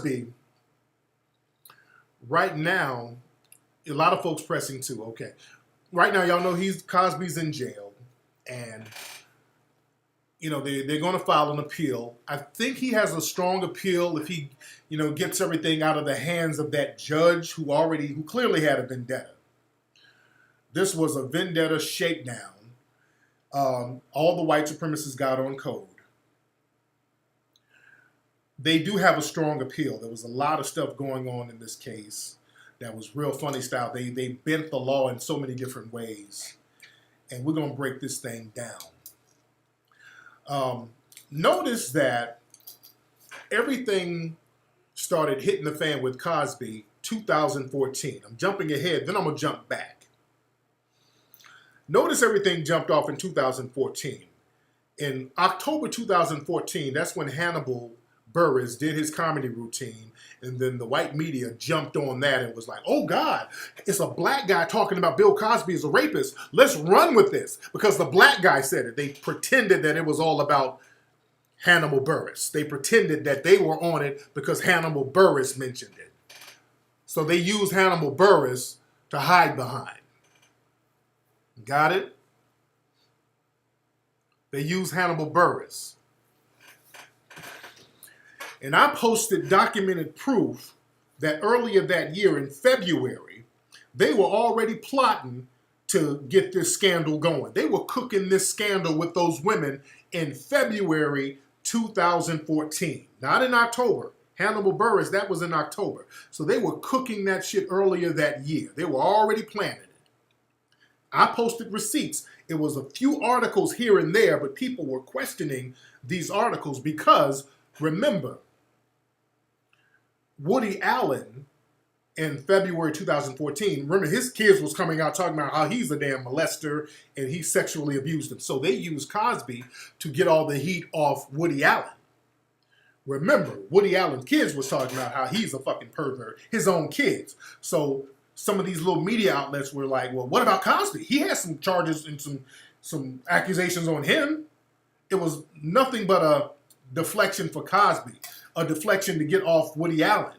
Cosby, right now, a lot of folks pressing too. Okay, right now, y'all know Cosby's in jail, and you know they're going to file an appeal. I think he has a strong appeal if he, gets everything out of the hands of that judge who clearly had a vendetta. This was a vendetta shakedown. All the white supremacists got on code. They do have a strong appeal. There was a lot of stuff going on in this case that was real funny style. They bent the law in so many different ways. And we're going to break this thing down. Notice that everything started hitting the fan with Cosby 2014. I'm jumping ahead, then I'm going to jump back. Notice everything jumped off in 2014. In October 2014, that's when Hannibal Buress did his comedy routine, and then the white media jumped on that and was like, oh God, it's a black guy talking about Bill Cosby as a rapist. Let's run with this because the black guy said it. They pretended that it was all about Hannibal Buress. They pretended that they were on it because Hannibal Buress mentioned it. So they used Hannibal Buress to hide behind. Got it? They used Hannibal Buress. And I posted documented proof that earlier that year in February, they were already plotting to get this scandal going. They were cooking this scandal with those women in February 2014, not in October. Hannibal Buress, that was in October. So they were cooking that shit earlier that year. They were already planning it. I posted receipts. It was a few articles here and there, but people were questioning these articles because, remember, Woody Allen in February 2014, remember his kids was coming out talking about how he's a damn molester and he sexually abused them. So they used Cosby to get all the heat off Woody Allen. Remember, Woody Allen's kids was talking about how he's a fucking pervert, his own kids. So some of these little media outlets were like, well, what about Cosby? He has some charges and some accusations on him. It was nothing but a deflection for Cosby, a deflection to get off Woody Allen.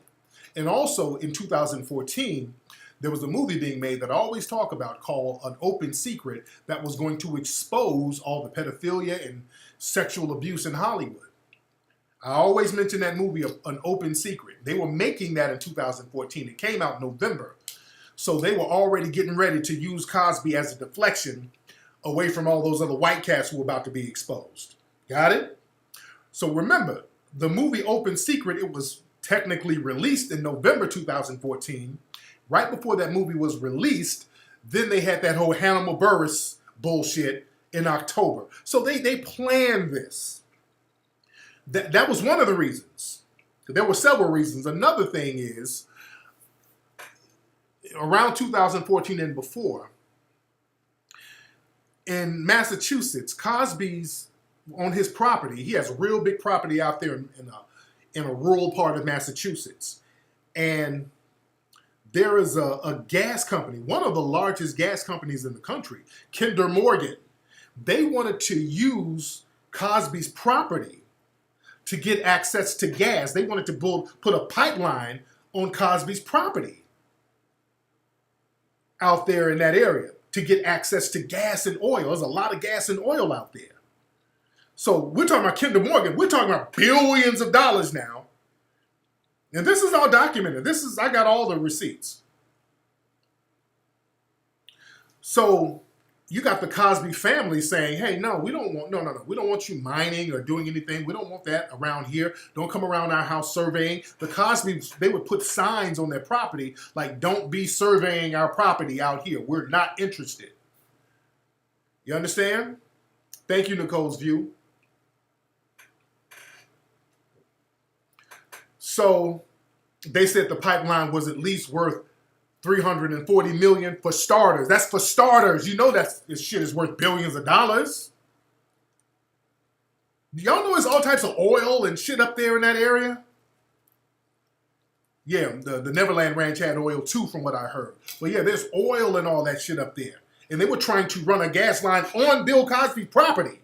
And also in 2014, there was a movie being made that I always talk about called An Open Secret that was going to expose all the pedophilia and sexual abuse in Hollywood. I always mention that movie, An Open Secret. They were making that in 2014. It came out in November. So they were already getting ready to use Cosby as a deflection away from all those other white cats who were about to be exposed. Got it? So remember, the movie Open Secret, it was technically released in November 2014. Right before that movie was released, then they had that whole Hannibal Buress bullshit in October. So they planned this. That was one of the reasons. There were several reasons. Another thing is, around 2014 and before, in Massachusetts, Cosby's on his property. He has a real big property out there in a rural part of Massachusetts. And there is a gas company, one of the largest gas companies in the country, Kinder Morgan. They wanted to use Cosby's property to get access to gas. They wanted to put a pipeline on Cosby's property out there in that area to get access to gas and oil. There's a lot of gas and oil out there. So we're talking about Kinder Morgan. We're talking about billions of dollars now. And this is all documented. I got all the receipts. So you got the Cosby family saying, hey, no, we don't want you mining or doing anything. We don't want that around here. Don't come around our house surveying. The Cosbys, they would put signs on their property like, don't be surveying our property out here. We're not interested. You understand? Thank you, Nicole's View. So they said the pipeline was at least worth $340 million for starters. That's for starters. You know that this shit is worth billions of dollars. Y'all know there's all types of oil and shit up there in that area? Yeah, the Neverland Ranch had oil too, from what I heard. But yeah, there's oil and all that shit up there. And they were trying to run a gas line on Bill Cosby's property.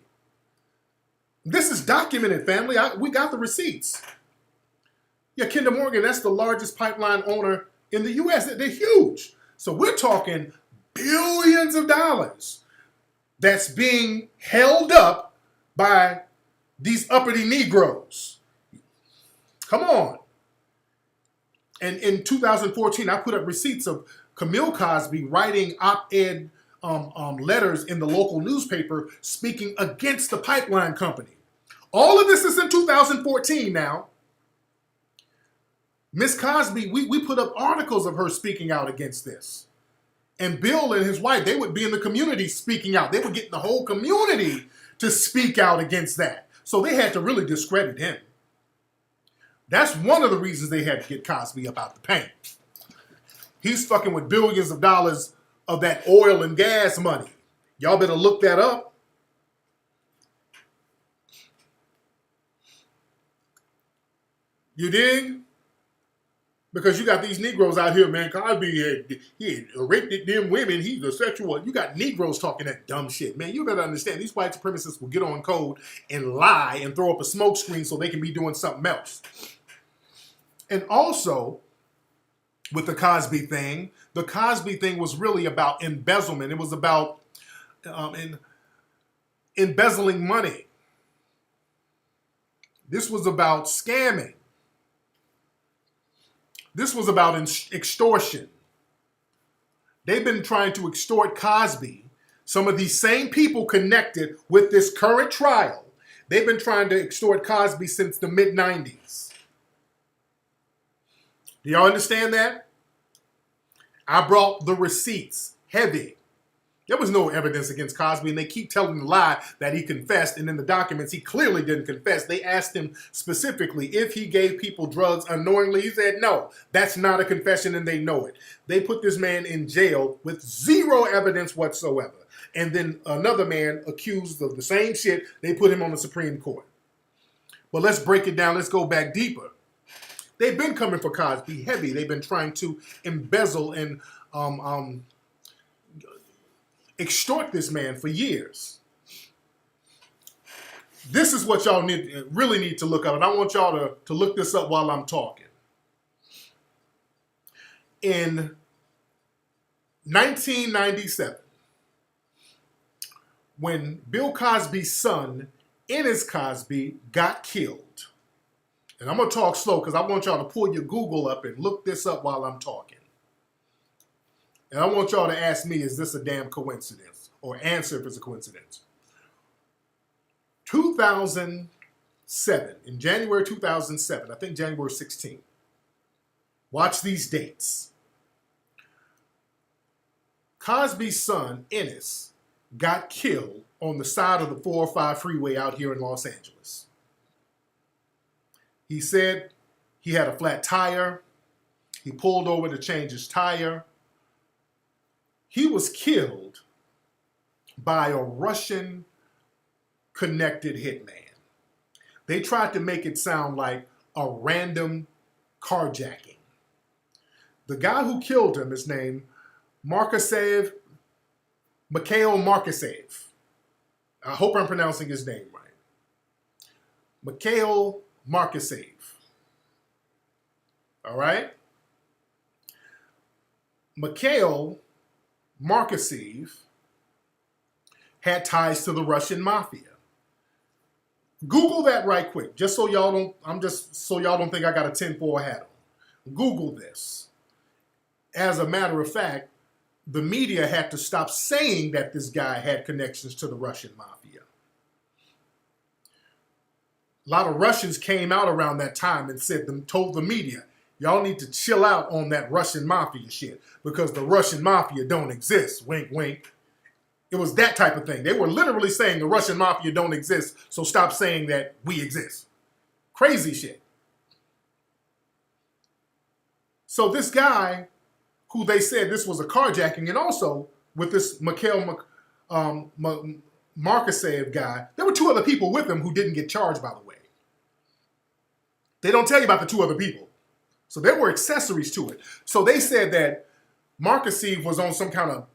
This is documented, family. We got the receipts. Yeah, Kinder Morgan, that's the largest pipeline owner in the U.S. They're huge. So we're talking billions of dollars that's being held up by these uppity Negroes. Come on. And in 2014, I put up receipts of Camille Cosby writing op-ed letters in the local newspaper speaking against the pipeline company. All of this is in 2014 now. Miss Cosby, we put up articles of her speaking out against this. And Bill and his wife, they would be in the community speaking out. They were getting the whole community to speak out against that. So they had to really discredit him. That's one of the reasons they had to get Cosby up out the paint. He's fucking with billions of dollars of that oil and gas money. Y'all better look that up. You dig? Because you got these Negroes out here, man. Cosby, he had raped them women. He's a sexual. You got Negroes talking that dumb shit, man. You better understand. These white supremacists will get on code and lie and throw up a smoke screen so they can be doing something else. And also, with the Cosby thing was really about embezzlement. It was about embezzling money. This was about scamming. This was about extortion. They've been trying to extort Cosby. Some of these same people connected with this current trial, they've been trying to extort Cosby since the mid-90s. Do y'all understand that? I brought the receipts, heavy. There was no evidence against Cosby, and they keep telling the lie that he confessed, and in the documents, he clearly didn't confess. They asked him specifically if he gave people drugs unknowingly. He said, no, that's not a confession, and they know it. They put this man in jail with zero evidence whatsoever. And then another man accused of the same shit, they put him on the Supreme Court. But let's break it down. Let's go back deeper. They've been coming for Cosby heavy. They've been trying to embezzle and extort this man for years. This is what y'all really need to look up, and I want y'all to look this up while I'm talking. In 1997, when Bill Cosby's son, Ennis Cosby, got killed, and I'm going to talk slow because I want y'all to pull your Google up and look this up while I'm talking. And I want y'all to ask me, is this a damn coincidence? Or answer if it's a coincidence. 2007, in January 2007, I think January 16th. Watch these dates. Cosby's son, Ennis, got killed on the side of the 405 freeway out here in Los Angeles. He said he had a flat tire. He pulled over to change his tire. He was killed by a Russian-connected hitman. They tried to make it sound like a random carjacking. The guy who killed him is named Mikhail Markasev. I hope I'm pronouncing his name right. Mikhail Markasev. All right? Mikhail Markasev had ties to the Russian mafia. Google that right quick, just so y'all don't think I got a tinfoil hat on. Google this. As a matter of fact, the media had to stop saying that this guy had connections to the Russian mafia. A lot of Russians came out around that time and told the media, y'all need to chill out on that Russian mafia shit because the Russian mafia don't exist. Wink, wink. It was that type of thing. They were literally saying the Russian mafia don't exist, so stop saying that we exist. Crazy shit. So this guy, who they said this was a carjacking, and also with this Mikhail Markasev guy, there were two other people with him who didn't get charged, by the way. They don't tell you about the two other people. So there were accessories to it. So they said that Markasev was on some kind of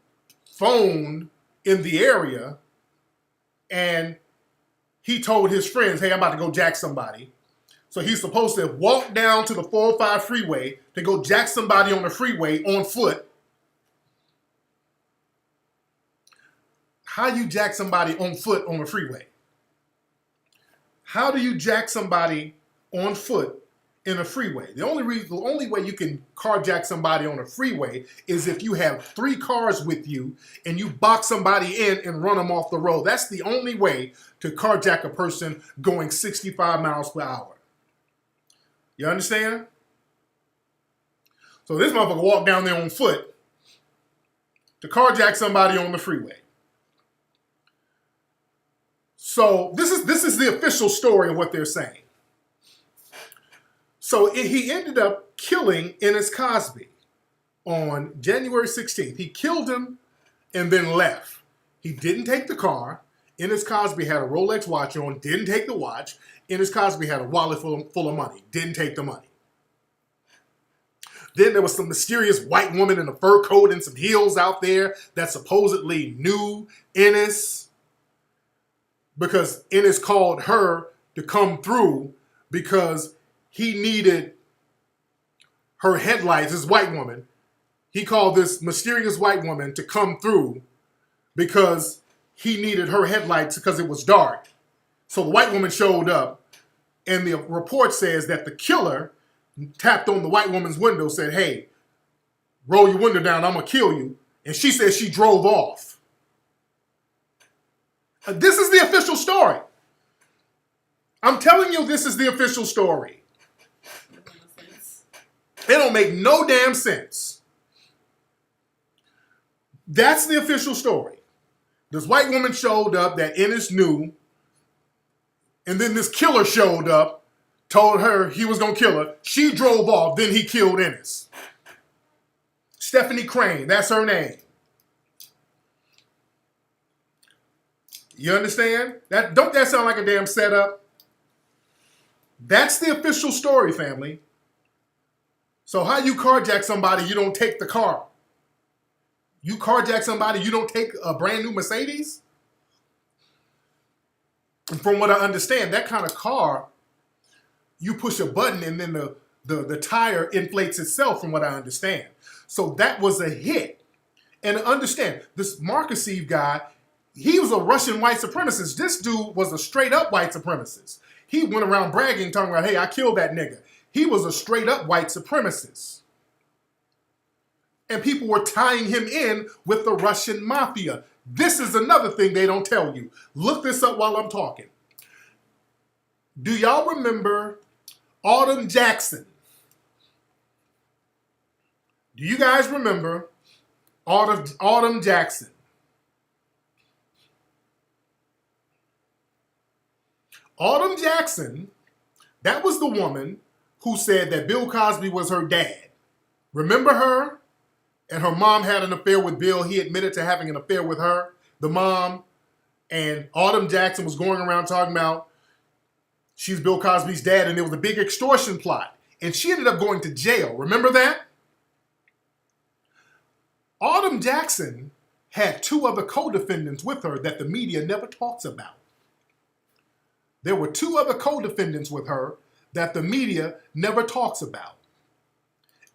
phone in the area, and he told his friends, hey, I'm about to go jack somebody. So he's supposed to walk down to the 405 freeway to go jack somebody on the freeway on foot. How you jack somebody on foot on the freeway? How do you jack somebody on foot in a freeway? The only way you can carjack somebody on a freeway is if you have 3 cars with you and you box somebody in and run them off the road. That's the only way to carjack a person going 65 miles per hour. You understand? So this motherfucker walked down there on foot to carjack somebody on the freeway. So this is the official story of what they're saying. So he ended up killing Ennis Cosby on January 16th. He killed him and then left. He didn't take the car. Ennis Cosby had a Rolex watch on, didn't take the watch. Ennis Cosby had a wallet full of money, didn't take the money. Then there was some mysterious white woman in a fur coat and some heels out there that supposedly knew Ennis, because Ennis called her to come through because he needed her headlights, this white woman. He called this mysterious white woman to come through because he needed her headlights because it was dark. So the white woman showed up, and the report says that the killer tapped on the white woman's window, said, "Hey, roll your window down, I'm gonna kill you." And she said she drove off. This is the official story. I'm telling you, this is the official story. It don't make no damn sense. That's the official story. This white woman showed up that Ennis knew, and then this killer showed up, told her he was going to kill her. She drove off, then he killed Ennis. Stephanie Crane, that's her name. You understand? Don't that sound like a damn setup? That's the official story, family. So how you carjack somebody, you don't take the car? You carjack somebody, you don't take a brand new Mercedes? And from what I understand, that kind of car, you push a button and then the tire inflates itself, from what I understand. So that was a hit. And understand, this Markashev guy, he was a Russian white supremacist. This dude was a straight up white supremacist. He went around bragging, talking about, "Hey, I killed that nigga." He was a straight up white supremacist. And people were tying him in with the Russian mafia. This is another thing they don't tell you. Look this up while I'm talking. Do y'all remember Autumn Jackson? Do you guys remember Autumn Jackson? Autumn Jackson, that was the woman who said that Bill Cosby was her dad. Remember her? And her mom had an affair with Bill. He admitted to having an affair with her, the mom. And Autumn Jackson was going around talking about she's Bill Cosby's dad, and there was a big extortion plot. And she ended up going to jail. Remember that? Autumn Jackson had 2 other co-defendants with her that the media never talks about. There were 2 other co-defendants with her that the media never talks about.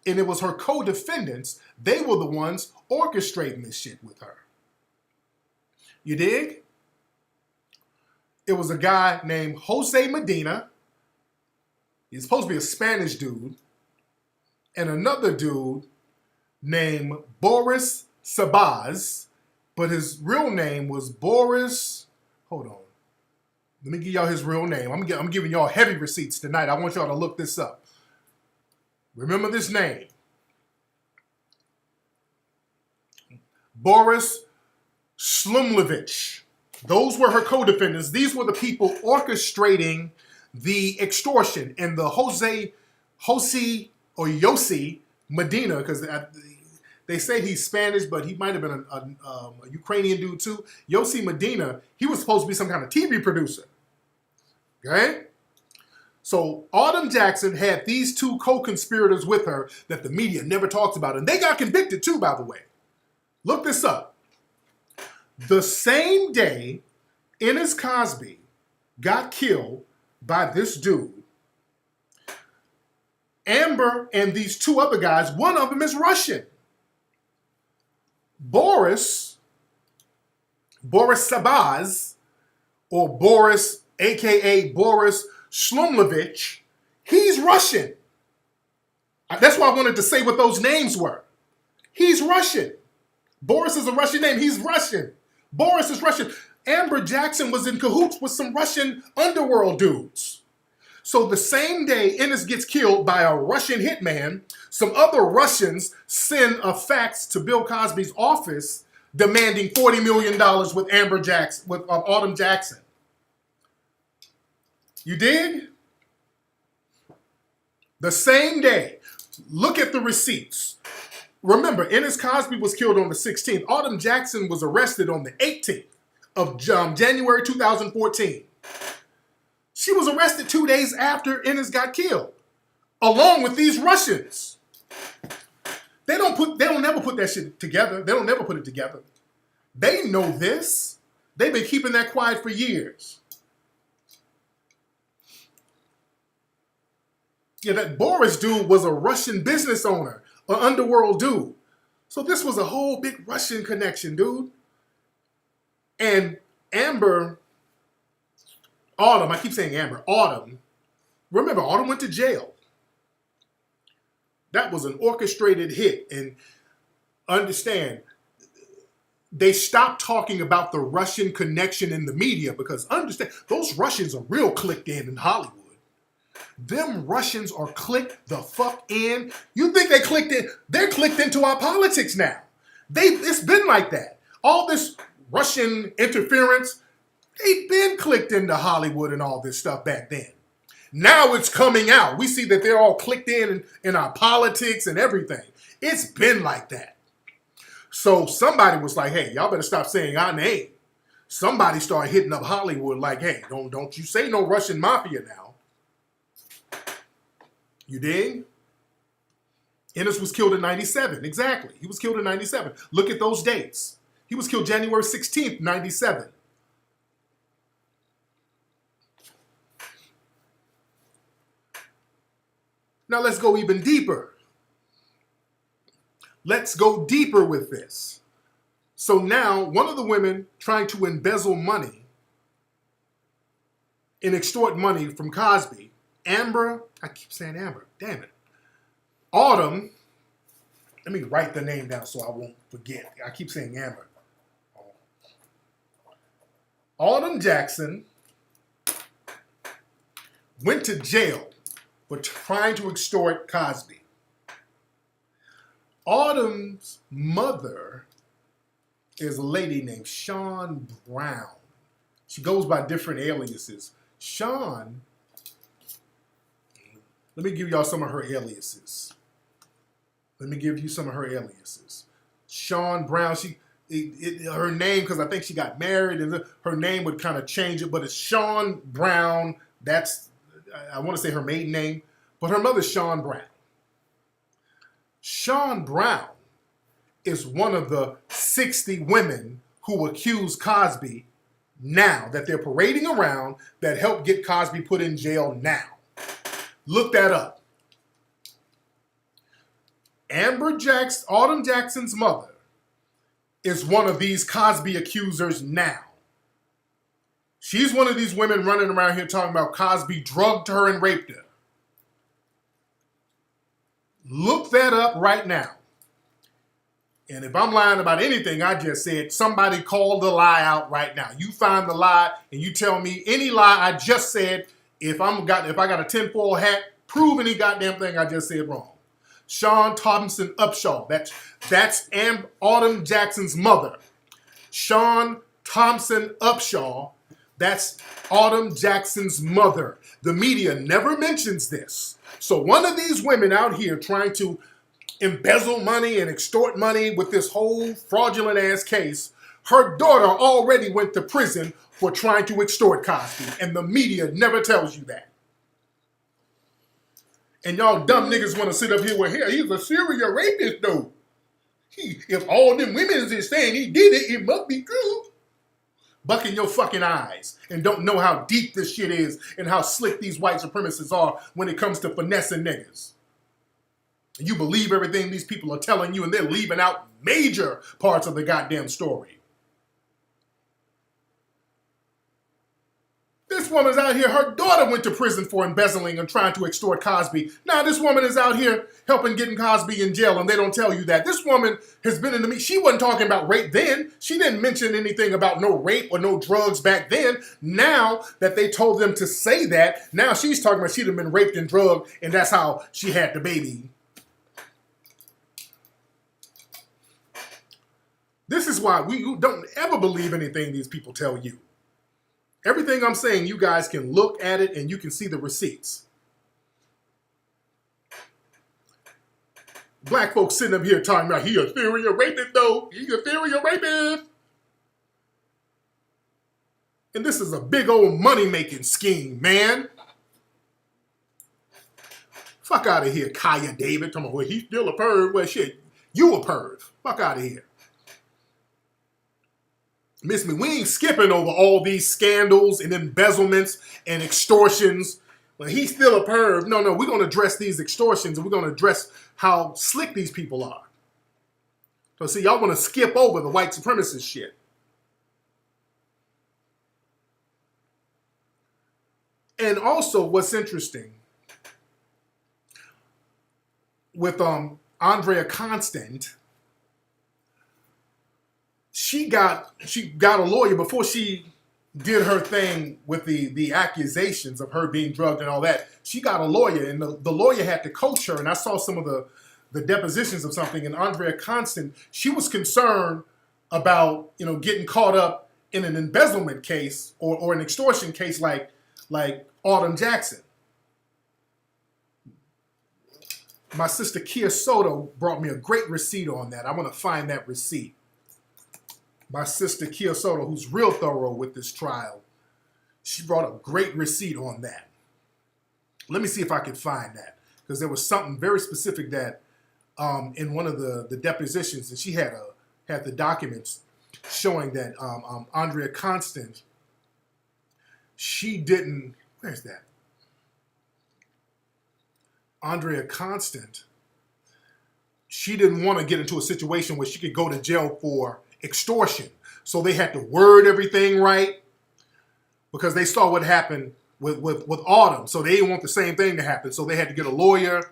And it was her co-defendants, they were the ones orchestrating this shit with her. You dig? It was a guy named Jose Medina. He's supposed to be a Spanish dude. And another dude named Boris Sabaz, but his real name was Boris, hold on. Let me give y'all his real name. I'm giving y'all heavy receipts tonight. I want y'all to look this up. Remember this name. Boris Slumlevich. Those were her co-defendants. These were the people orchestrating the extortion. And the Yossi Medina, because they say he's Spanish, but he might have been a Ukrainian dude too. Yossi Medina, he was supposed to be some kind of TV producer. Okay? So Autumn Jackson had these 2 co-conspirators with her that the media never talks about. And they got convicted too, by the way. Look this up. The same day Ennis Cosby got killed by this dude, Amber and these two other guys, one of them is Russian. Boris Sabaz, or Boris, aka Boris Shlumlovich, he's Russian. That's why I wanted to say what those names were. He's Russian. Boris is a Russian name. He's Russian. Boris is Russian. Amber Jackson was in cahoots with some Russian underworld dudes. So the same day Ennis gets killed by a Russian hitman, some other Russians send a fax to Bill Cosby's office demanding $40 million with Amber Jackson, with Autumn Jackson. You dig? The same day. Look at the receipts. Remember, Ennis Cosby was killed on the 16th. Autumn Jackson was arrested on the 18th of January 2014. She was arrested 2 days after Ennis got killed, along with these Russians. They don't never put that shit together. They don't never put it together. They know this. They've been keeping that quiet for years. Yeah, that Boris dude was a Russian business owner, an underworld dude. So this was a whole big Russian connection, dude. And Autumn, I keep saying Amber, Autumn. Remember, Autumn went to jail. That was an orchestrated hit. And understand, they stopped talking about the Russian connection in the media because understand, those Russians are real clicked in Hollywood. Them Russians are clicked the fuck in. You think they clicked in? They're clicked into our politics now. It's been like that. All this Russian interference, they've been clicked into Hollywood and all this stuff back then. Now it's coming out. We see that they're all clicked in our politics and everything. It's been like that. So somebody was like, hey, y'all better stop saying our name. Somebody started hitting up Hollywood like, hey, don't you say no Russian mafia now. You dig? Ennis was killed in 97. Exactly. He was killed in 97. Look at those dates. He was killed January 16th, 97. Now let's go even deeper. Let's go deeper with this. So now one of the women trying to embezzle money and extort money from Cosby, Amber, I keep saying Amber, damn it. Autumn, let me write the name down so I won't forget. I keep saying Amber. Autumn Jackson went to jail for trying to extort Cosby. Autumn's mother is a lady named Sean Brown. She goes by different aliases. Sean, let me give y'all some of her aliases. Sean Brown, her name, because I think she got married and her name would kind of change it, but it's Sean Brown. That's, I want to say her maiden name, but her mother's Sean Brown. Sean Brown is one of the 60 women who accuse Cosby now, that they're parading around, that helped get Cosby put in jail now. Look that up. Autumn Jackson's mother is one of these Cosby accusers now. She's one of these women running around here talking about Cosby drugged her and raped her. Look that up right now. And if I'm lying about anything I just said, somebody call the lie out right now. You find the lie and you tell me any lie I just said. If I got a tinfoil hat, prove any goddamn thing I just said wrong. Sean Thompson Upshaw. That's Autumn Jackson's mother. Sean Thompson Upshaw. That's Autumn Jackson's mother. The media never mentions this. So one of these women out here trying to embezzle money and extort money with this whole fraudulent ass case, her daughter already went to prison for trying to extort Cosby, and the media never tells you that. And y'all dumb niggas want to sit up here with, hey, he's a serial rapist though. If all them women is saying he did it, it must be true. Bucking your fucking eyes and don't know how deep this shit is and how slick these white supremacists are when it comes to finessing niggas. You believe everything these people are telling you, and they're leaving out major parts of the goddamn story. This woman's out here, her daughter went to prison for embezzling and trying to extort Cosby. Now this woman is out here helping getting Cosby in jail, and they don't tell you that. This woman has been in the media. She wasn't talking about rape then. She didn't mention anything about no rape or no drugs back then. Now that they told them to say that, now she's talking about she'd have been raped and drugged, and that's how she had the baby. This is why we don't ever believe anything these people tell you. Everything I'm saying, you guys can look at it and you can see the receipts. Black folks sitting up here talking about he a serial rapist though. He a serial rapist. And this is a big old money-making scheme, man. Fuck out of here, Kaya David. Talking about, well, he's still a perv. Well, shit, you a perv. Fuck out of here. Miss me, we ain't skipping over all these scandals and embezzlements and extortions. Well, he's still a perv. No, we're going to address these extortions, and we're going to address how slick these people are. So see, y'all want to skip over the white supremacist shit. And also, what's interesting with Andrea Constant, she got a lawyer before she did her thing with the accusations of her being drugged and all that. She got a lawyer, and the lawyer had to coach her. And I saw some of the depositions of something. And Andrea Constant, she was concerned about getting caught up in an embezzlement case or an extortion case like Autumn Jackson. My sister Kia Soto brought me a great receipt on that. I want to find that receipt. My sister Kia Soto, who's real thorough with this trial, she brought a great receipt on that. Let me see if I can find that, because there was something very specific that in one of the depositions, and she had the documents showing that Andrea Constant, she didn't. Where's that? Andrea Constant, she didn't want to get into a situation where she could go to jail for extortion. So they had to word everything right, because they saw what happened with Autumn. So they didn't want the same thing to happen. So they had to get a lawyer.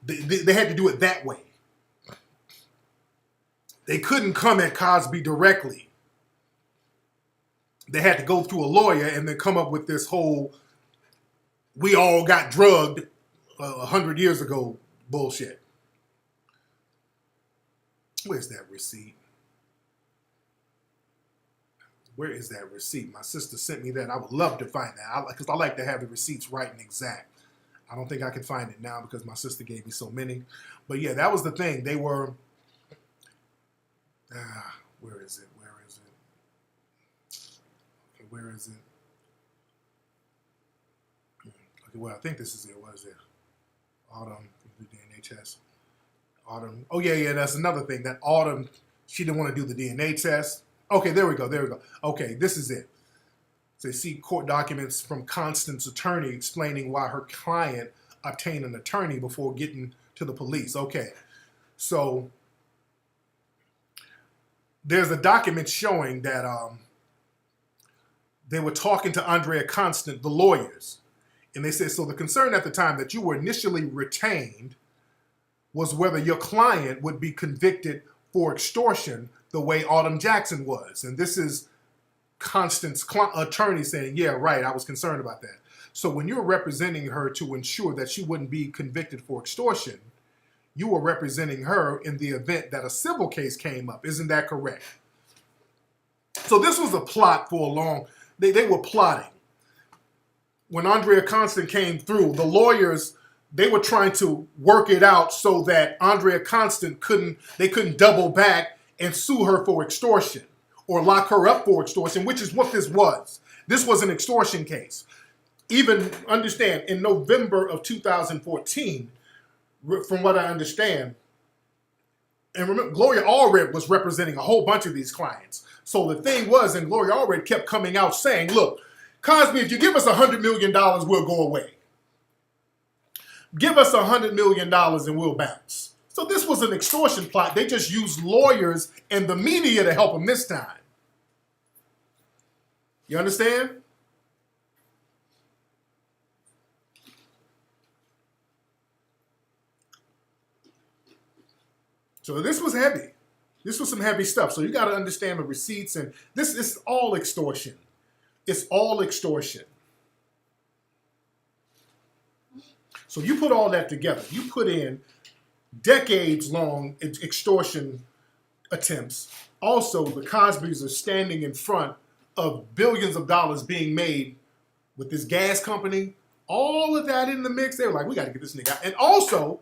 They had to do it that way. They couldn't come at Cosby directly. They had to go through a lawyer and then come up with this whole "we all got drugged 100 years ago" bullshit. Where's that receipt? Where is that receipt? My sister sent me that. I would love to find that, because I like to have the receipts right and exact. I don't think I can find it now because my sister gave me so many. But yeah, that was the thing. They were... where is it? Where is it? Okay, where is it? Okay, well, I think this is it. What is it? Autumn, the DNA test. Autumn. Oh, yeah, that's another thing. That Autumn, she didn't want to do the DNA test. Okay, there we go. Okay, this is it. So they see court documents from Constant's attorney explaining why her client obtained an attorney before getting to the police. Okay, so there's a document showing that they were talking to Andrea Constant, the lawyers, and they said, so the concern at the time that you were initially retained was whether your client would be convicted for extortion the way Autumn Jackson was. And this is Constant's attorney saying, yeah, right, I was concerned about that. So when you're representing her to ensure that she wouldn't be convicted for extortion, you were representing her in the event that a civil case came up. Isn't that correct? So this was a plot for a long... They were plotting. When Andrea Constant came through, the lawyers, they were trying to work it out so that Andrea Constant couldn't double back and sue her for extortion or lock her up for extortion, which is what this was. This was an extortion case. Even, understand, in November of 2014, from what I understand, and remember, Gloria Allred was representing a whole bunch of these clients. So the thing was, and Gloria Allred kept coming out saying, look, Cosby, if you give us $100 million, we'll go away. Give us $100 million and we'll bounce. So this was an extortion plot. They just used lawyers and the media to help them this time. You understand? So this was heavy. This was some heavy stuff. So you got to understand the receipts, and this is all extortion. It's all extortion. So you put all that together. You put in decades-long extortion attempts. Also, the Cosbys are standing in front of billions of dollars being made with this gas company. All of that in the mix. They were like, we got to get this nigga out. And also,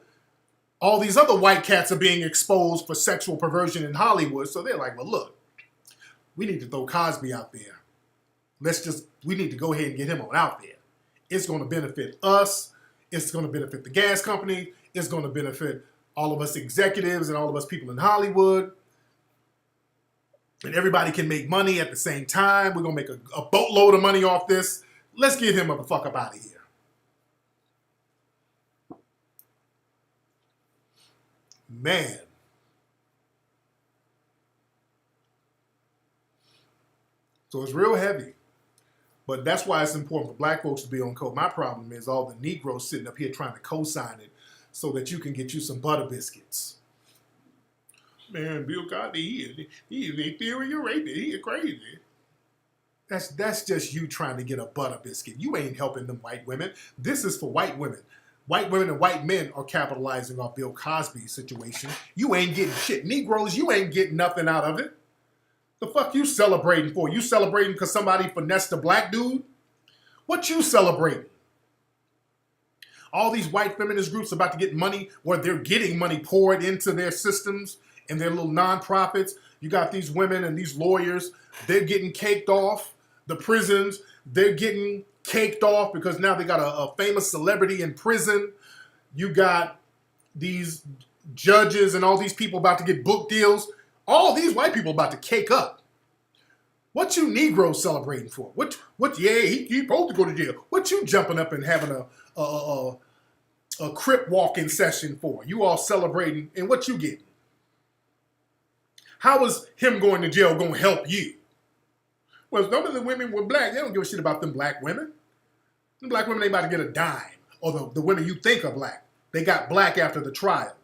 all these other white cats are being exposed for sexual perversion in Hollywood. So they're like, well, look, we need to throw Cosby out there. We need to go ahead and get him on out there. It's going to benefit us. It's going to benefit the gas company. It's going to benefit all of us executives and all of us people in Hollywood. And everybody can make money at the same time. We're going to make a boatload of money off this. Let's get him the fuck up out of here. Man. So it's real heavy. But that's why it's important for black folks to be on code. My problem is all the Negroes sitting up here trying to co-sign it so that you can get you some butter biscuits. Man, Bill Cosby, he is a theory rapist. He is crazy. That's just you trying to get a butter biscuit. You ain't helping them white women. This is for white women. White women and white men are capitalizing off Bill Cosby's situation. You ain't getting shit. Negroes, you ain't getting nothing out of it. The fuck you celebrating for? You celebrating because somebody finessed a black dude? What you celebrating? All these white feminist groups about to get money, where they're getting money poured into their systems and their little nonprofits. You got these women and these lawyers, they're getting caked off. The prisons, they're getting caked off because now they got a famous celebrity in prison. You got these judges and all these people about to get book deals. All these white people about to cake up. What you Negroes celebrating for? What? Yeah, he supposed to go to jail. What you jumping up and having a crip walking session for? You all celebrating, and what you getting? How is him going to jail going to help you? Well, some of the women were black. They don't give a shit about them black women. Them black women ain't about to get a dime. Or the women you think are black. They got black after the trial.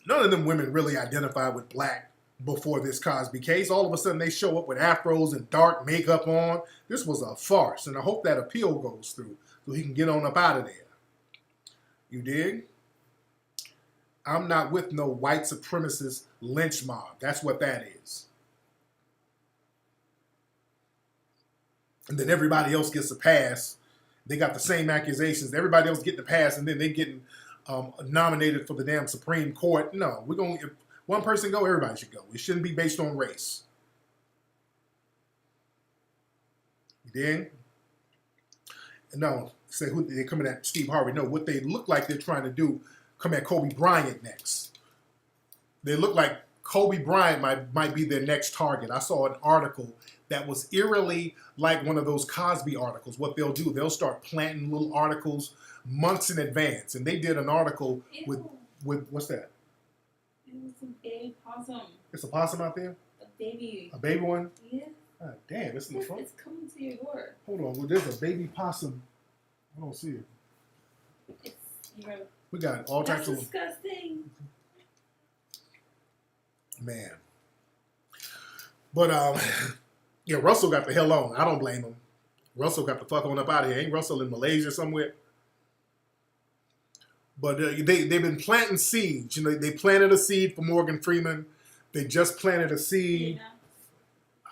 None of them women really identified with black before this Cosby case. All of a sudden, they show up with afros and dark makeup on. This was a farce, and I hope that appeal goes through so he can get on up out of there. You dig? I'm not with no white supremacist lynch mob. That's what that is. And then everybody else gets a pass. They got the same accusations. Everybody else getting the pass, and then they getting nominated for the damn Supreme Court. No, we're going. If one person go, everybody should go. It shouldn't be based on race. You dig? No, say who they coming at Steve Harvey. No, what they look like they're trying to do, come at Kobe Bryant next. They look like Kobe Bryant might be their next target. I saw an article that was eerily like one of those Cosby articles. What they'll do, they'll start planting little articles months in advance. And they did an article with what's that? It was a baby possum. It's a possum out there? A baby. A baby one? Yeah. Ah, damn, it's in the front. It's coming to your door. Hold on, well, there's a baby possum. I don't see it. We got all types of... That's disgusting. Man. But, yeah, Russell got the hell on. I don't blame him. Russell got the fuck on up out of here. Ain't Russell in Malaysia somewhere? But they've been planting seeds. You know, they planted a seed for Morgan Freeman. They just planted a seed.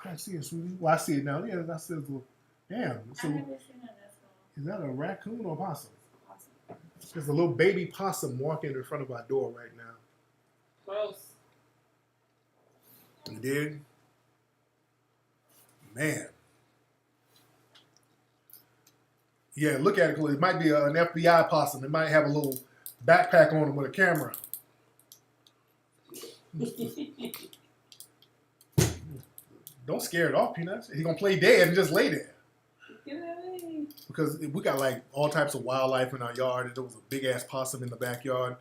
I see it, sweetie. Well, I see it now. Yeah, I see it. Damn. So, I've never seen that as well. Is that a raccoon or a possum? Possum. There's a little baby possum walking in front of our door right now. Gross. You dig? Man. Yeah, look at it. It might be an FBI possum. It might have a little backpack on him with a camera. Don't scare it off, Peanuts. He's going to play dead and just lay there. Get away. Because we got like all types of wildlife in our yard, and there was a big ass possum in the backyard.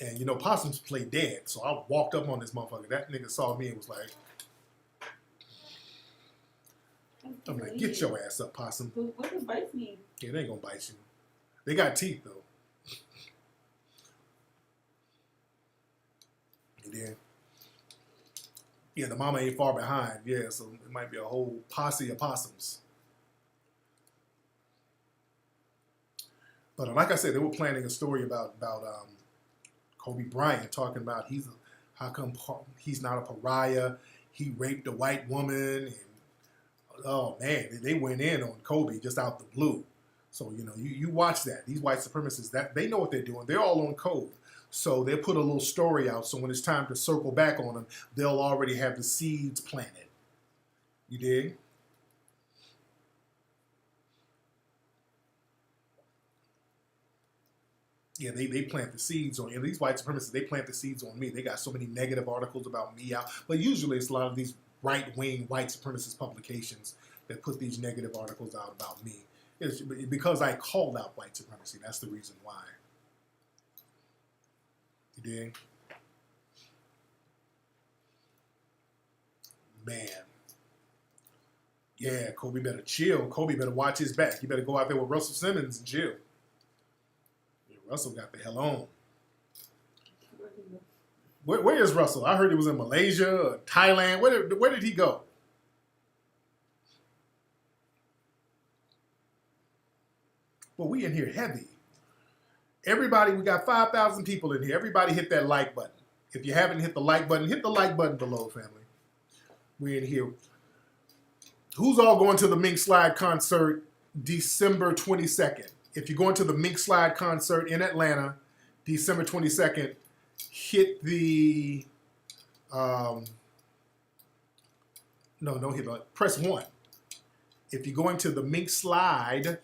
And you know, possums play dead. So I walked up on this motherfucker. That nigga saw me and was like, I'm like, get your ass up, possum. But what does bite mean? Yeah, they ain't gonna bite you. They got teeth though. You did. Yeah, the mama ain't far behind. Yeah, so it might be a whole posse of possums. But like I said, they were planning a story about Kobe Bryant, talking about how come he's not a pariah. He raped a white woman, and oh man, they went in on Kobe just out the blue. So you know, you watch that. These white supremacists, that they know what they're doing. They're all on code. So they put a little story out. So when it's time to circle back on them, they'll already have the seeds planted. You dig? Yeah, they plant the seeds on you. These white supremacists, they plant the seeds on me. They got so many negative articles about me out. But usually it's a lot of these right-wing white supremacist publications that put these negative articles out about me. It's because I called out white supremacy. That's the reason why. You dig? Man. Yeah, Kobe better chill. Kobe better watch his back. He better go out there with Russell Simmons and chill. Russell got the hell on. Where is Russell? I heard he was in Malaysia or Thailand. Where did he go? Well, we in here heavy. Everybody, we got 5,000 people in here. Everybody hit that like button. If you haven't hit the like button below, family. We in here. Who's all going to the Mink Slide concert December 22nd? If you're going to the Mink Slide concert in Atlanta, December 22nd, hit the, press 1. If you're going to the Mink Slide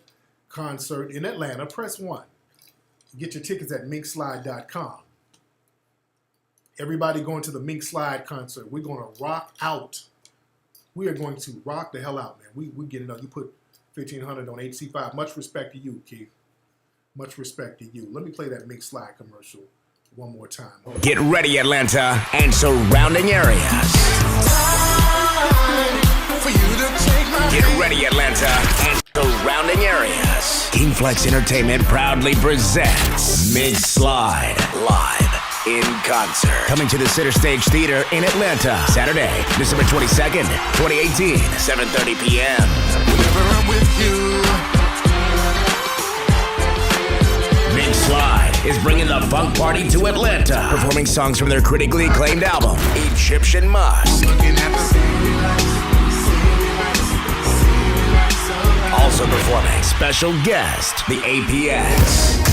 concert in Atlanta, press 1. Get your tickets at minkslide.com. Everybody going to the Mink Slide concert. We're going to rock out. We are going to rock the hell out, man. We getting up. You put 1,500 on HC5. Much respect to you, Keith. Much respect to you. Let me play that Mink Slide commercial one more time. Get ready, Atlanta and surrounding areas. Get ready, Atlanta and surrounding areas. King Flex Entertainment proudly presents Mink Slide live in concert. Coming to the Center Stage Theater in Atlanta, Saturday, December 22nd, 2018, 7:30 p.m. Whenever I'm with you. Mink Slide is bringing the funk party to Atlanta, performing songs from their critically acclaimed album, Egyptian Musk. Also performing special guest, the APX.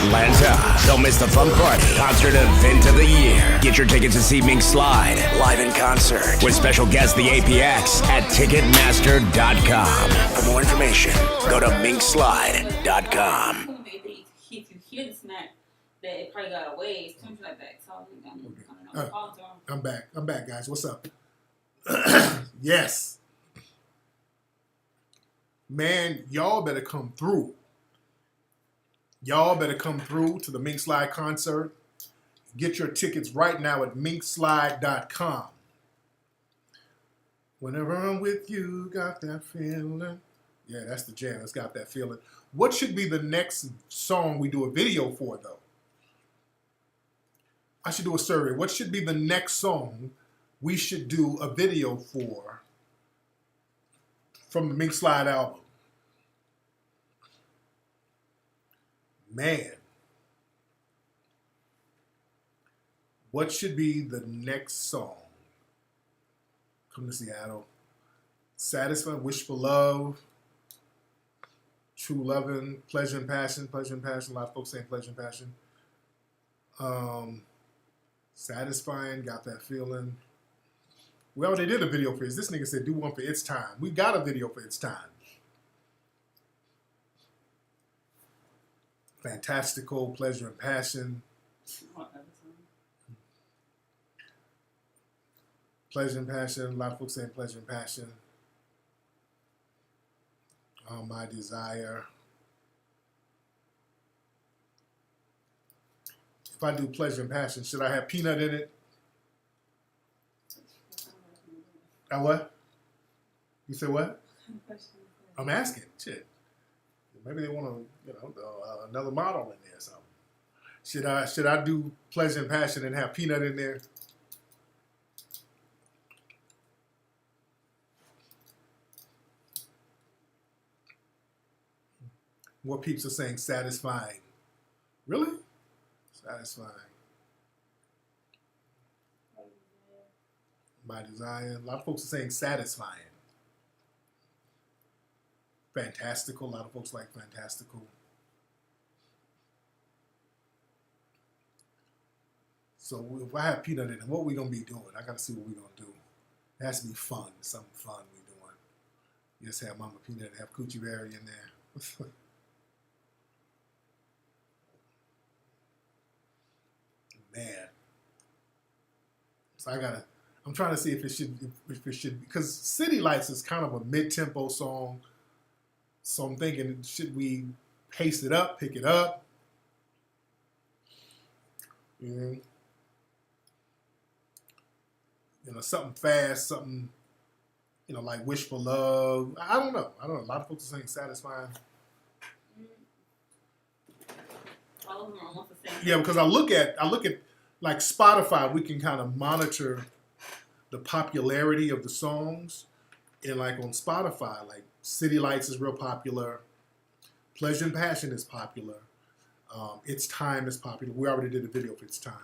Atlanta, don't miss the funk party concert event of the year. Get your tickets to see Mink Slide live in concert with special guest the APX at Ticketmaster.com. For more information, go to minkslide.com. If you hear the smack, that it probably got away. It's something like that. So I'm back, guys. What's up? Yes. Man, y'all better come through. Y'all better come through to the Mink Slide concert. Get your tickets right now at minkslide.com. Whenever I'm with you, got that feeling. Yeah, that's the jam. It's got that feeling. What should be the next song we do a video for, though? I should do a survey. What should be the next song we should do a video for from the Mink Slide album? Man, what should be the next song? Come to Seattle. Satisfy, Wish for Love, True Lovin', Pleasure and Passion. A lot of folks saying Pleasure and Passion. Satisfying, Got That Feeling. We already did a video for this. This nigga said do one for It's Time. We got a video for It's Time. Fantastical, Pleasure and Passion. Pleasure and Passion. A lot of folks saying Pleasure and Passion. My Desire. If I do Pleasure and Passion, should I have Peanut in it? What? You said what? I'm asking. Shit. Maybe they want to, another model in there or something. Should I do Pleasure and Passion and have Peanut in there? More peeps are saying Satisfying. Really? Satisfying. My Desire. A lot of folks are saying Satisfying. Fantastical. A lot of folks like Fantastical. So if I have Peanut in it, what are we going to be doing? I got to see what we're going to do. It has to be fun. Something fun we're doing. Just have Mama Peanut and have Coochie Berry in there. Man. So I'm trying to see if it should, because City Lights is kind of a mid-tempo song. So I'm thinking, should we pace it up, pick it up? Something fast, something, like Wish for Love. I don't know. A lot of folks are saying Satisfying. All of them are almost the same. Yeah, because I look at like Spotify, we can kind of monitor the popularity of the songs. And like on Spotify, like City Lights is real popular. Pleasure and Passion is popular. It's Time is popular. We already did a video for It's Time.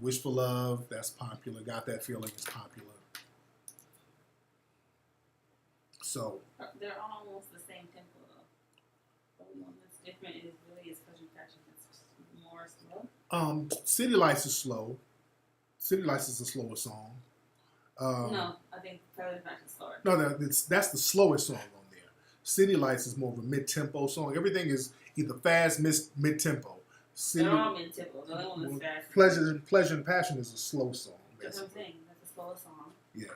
Wish for Love, that's popular. Got That Feeling is popular. So they're almost the same tempo though. The only one that's different is Pleasure and Passion. It's more slow. City Lights is slow. City Lights is a slower song. No, I think Pleasure and Passion is slower. No, that's the slowest song on there. City Lights is more of a mid-tempo song. Everything is either fast, mid-tempo. They're all mid-tempo. The only one is fast. Pleasure and Passion is a slow song. That's what I'm saying. That's a slower song. Yeah.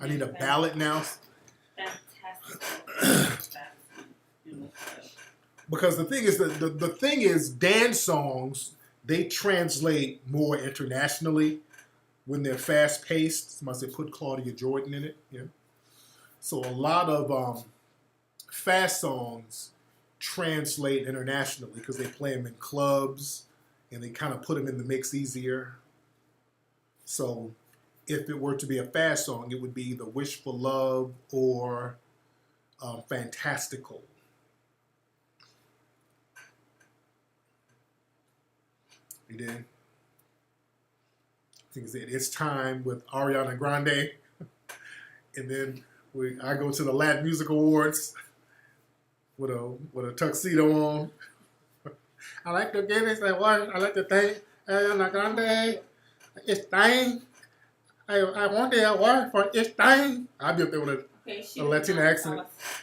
I need a ballad now. Fantastic. Because the thing is, the thing is, dance songs, they translate more internationally when they're fast-paced. Somebody said put Claudia Jordan in it. Yeah. So a lot of fast songs translate internationally because they play them in clubs and they kind of put them in the mix easier. So if it were to be a fast song, it would be either Wish for Love or Fantastical. You did? I think It's Time with Ariana Grande. And then I go to the Latin Music Awards with a tuxedo on. I like to give this award. I like to thank Ariana Grande. It's time. I want the award for It's time. I'll be up there with a Latina accent.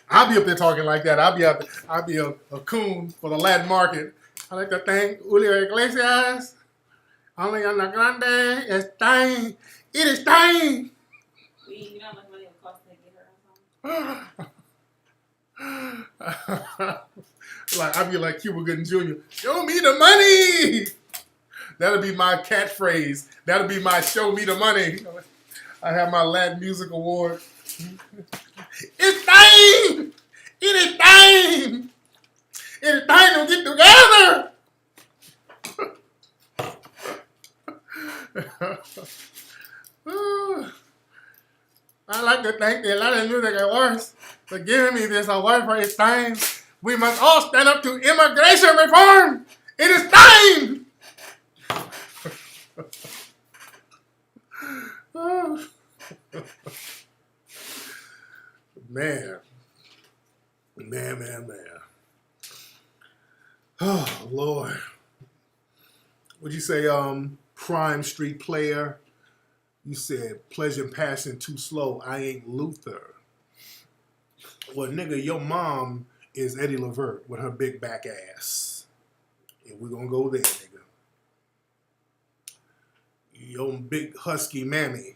I'll be up there talking like that. I'll be a coon for the Latin market. I like to thank Julio Iglesias. Ariana Grande. It's time. It is time. You know how much money it costs to get her on song? Like I'd be like Cuba Gooding Jr. Show me the money. That'll be my catchphrase. That'll be my show me the money. I have my Latin Music Award. It's time. It is time. It is time to get together. I'd like to thank the Latin Music Awards for giving me this award for It's Time. We must all stand up to immigration reform. It is time. Man. Oh, Lord. What'd you say, Prime Street Player? You said Pleasure and Passion too slow. I ain't Luther. Well, nigga, your mom is Eddie Levert with her big back ass. And we're going to go there, nigga. Yo big husky mammy.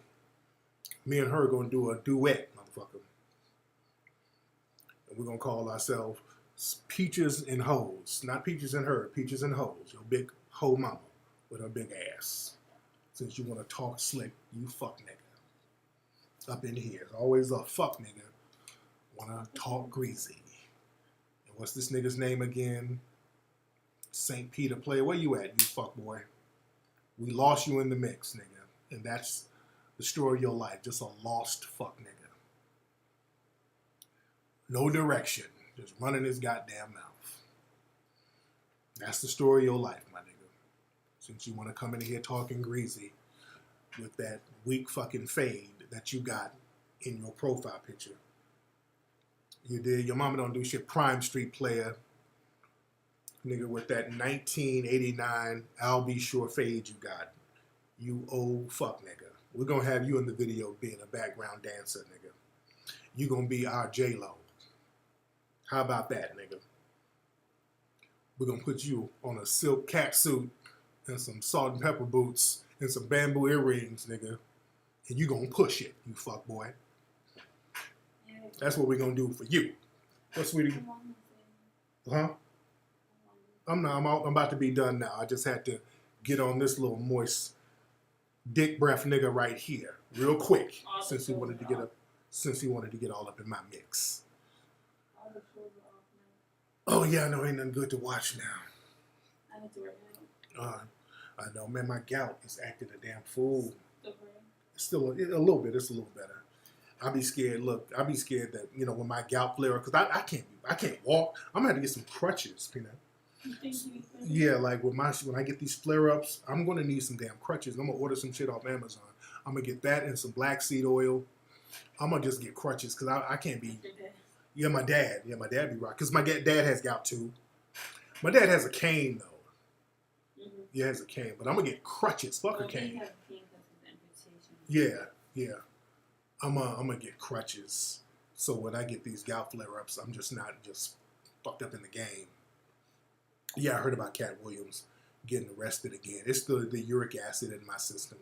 Me and her gonna do a duet, motherfucker. And we're gonna call ourselves Peaches and Hoes. Not Peaches and Her, Peaches and Hoes. Your big hoe mama with her big ass. Since you wanna talk slick, you fuck nigga. Up in here. It's always a fuck nigga. Wanna talk greasy. And what's this nigga's name again? St. Peter player. Where you at, you fuck boy? We lost you in the mix, nigga. And that's the story of your life. Just a lost fuck nigga. No direction. Just running his goddamn mouth. That's the story of your life, my nigga. Since you want to come in here talking greasy with that weak fucking fade that you got in your profile picture. You did. Your mama don't do shit. Prime Street player. Nigga with that 1989 I'll Be Sure fade you got. You old fuck nigga. We're going to have you in the video being a background dancer, nigga. You going to be our J-Lo. How about that, nigga? We're going to put you on a silk cat suit and some salt and pepper boots and some bamboo earrings, nigga. And you going to push it, you fuck boy. That's what we're going to do for you. What, sweetie? Huh? I'm about to be done now. I just had to get on this little moist dick breath nigga right here, real quick, since he wanted to get all up in my mix. Oh yeah, I know ain't nothing good to watch now. I need to work out. I know, man. My gout is acting a damn fool. It's still a little bit. It's a little better. I be scared. Look, I be scared that when my gout flare, because I can't walk. I'm gonna have to get some crutches, you know. Yeah, like when I get these flare-ups, I'm gonna need some damn crutches. I'm gonna order some shit off Amazon. I'm gonna get that and some black seed oil. I'm gonna just get crutches because I can't be. Yeah, my dad be right because my dad has gout too. My dad has a cane though. Mm-hmm. Yeah, has a cane, but I'm gonna get crutches. Fuck a cane. Yeah. I'm gonna get crutches. So when I get these gout flare-ups, I'm just not just fucked up in the game. Yeah, I heard about Cat Williams getting arrested again. It's the uric acid in my system.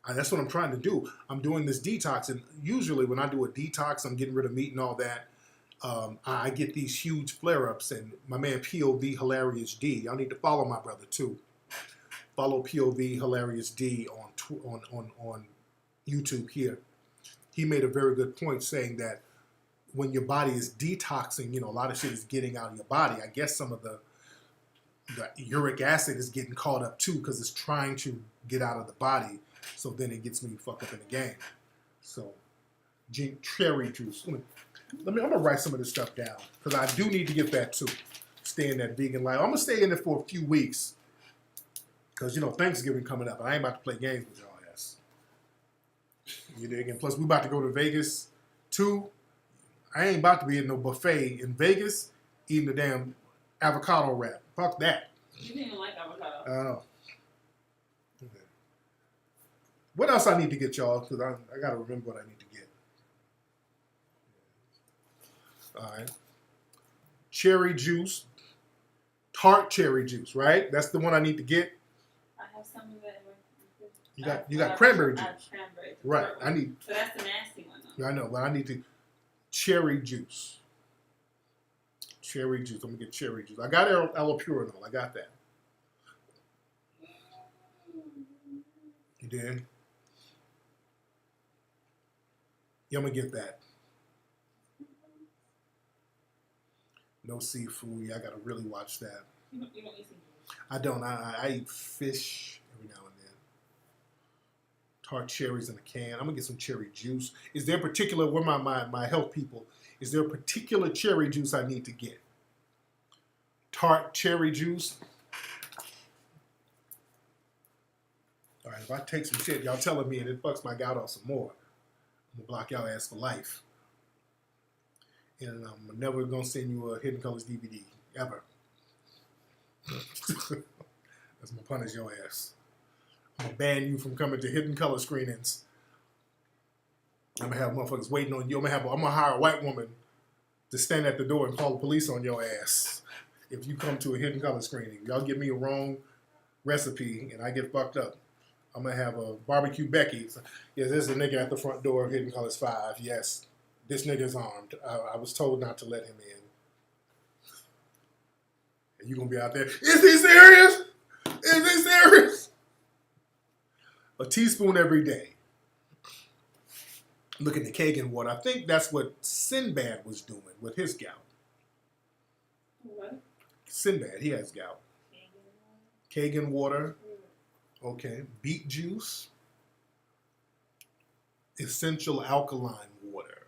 That's what I'm trying to do. I'm doing this detox, and usually when I do a detox, I'm getting rid of meat and all that. I get these huge flare-ups, and my man POV Hilarious D. Y'all need to follow my brother too. Follow POV Hilarious D on YouTube here. He made a very good point saying that when your body is detoxing, a lot of shit is getting out of your body. I guess some of the uric acid is getting caught up too because it's trying to get out of the body. So then it gets me fucked up in the game. So, cherry juice. I'm gonna write some of this stuff down because I do need to get that too. Stay in that vegan life. I'm gonna stay in it for a few weeks because Thanksgiving coming up, and I ain't about to play games with y'all ass. You dig? And plus, we about to go to Vegas too. I ain't about to be in no buffet in Vegas eating the damn avocado wrap. Fuck that. You didn't even like avocado. I know. Okay. What else I need to get, y'all? Because I got to remember what I need to get. All right. Cherry juice. Tart cherry juice, right? That's the one I need to get. I have some of that. You got cranberry juice. Cranberry. Right. I need. So that's the nasty one, though. Yeah, I know, but I need to. Cherry juice. Cherry juice. I'm gonna get cherry juice. I got allopurinol. I got that. You did? Yeah, I'm gonna get that. No seafood. Yeah, I gotta really watch that. You don't eat seafood. I don't. I eat fish every now and then. Tart cherries in a can. I'm gonna get some cherry juice. Is there a particular, where my health people, is there a particular cherry juice I need to get? Tart cherry juice. All right, if I take some shit, y'all telling me and it fucks my gout up some more, I'm gonna block y'all ass for life. And I'm never gonna send you a Hidden Colors DVD, ever. That's gonna punish your ass. I'm gonna ban you from coming to Hidden Color screenings. I'm gonna have motherfuckers waiting on you. I'm gonna hire a white woman to stand at the door and call the police on your ass if you come to a Hidden Color screening. Y'all give me a wrong recipe and I get fucked up. I'm gonna have a barbecue Becky. So, yes, there's a nigga at the front door, hidden colors 5. Yes, this nigga's armed. I was told not to let him in. And you gonna be out there? Is he serious? Is he serious? A teaspoon every day. Look at the Kagan water. I think that's what Sinbad was doing with his gout. What? Sinbad, he has gout. Kagan water. Okay. Beet juice. Essential alkaline water.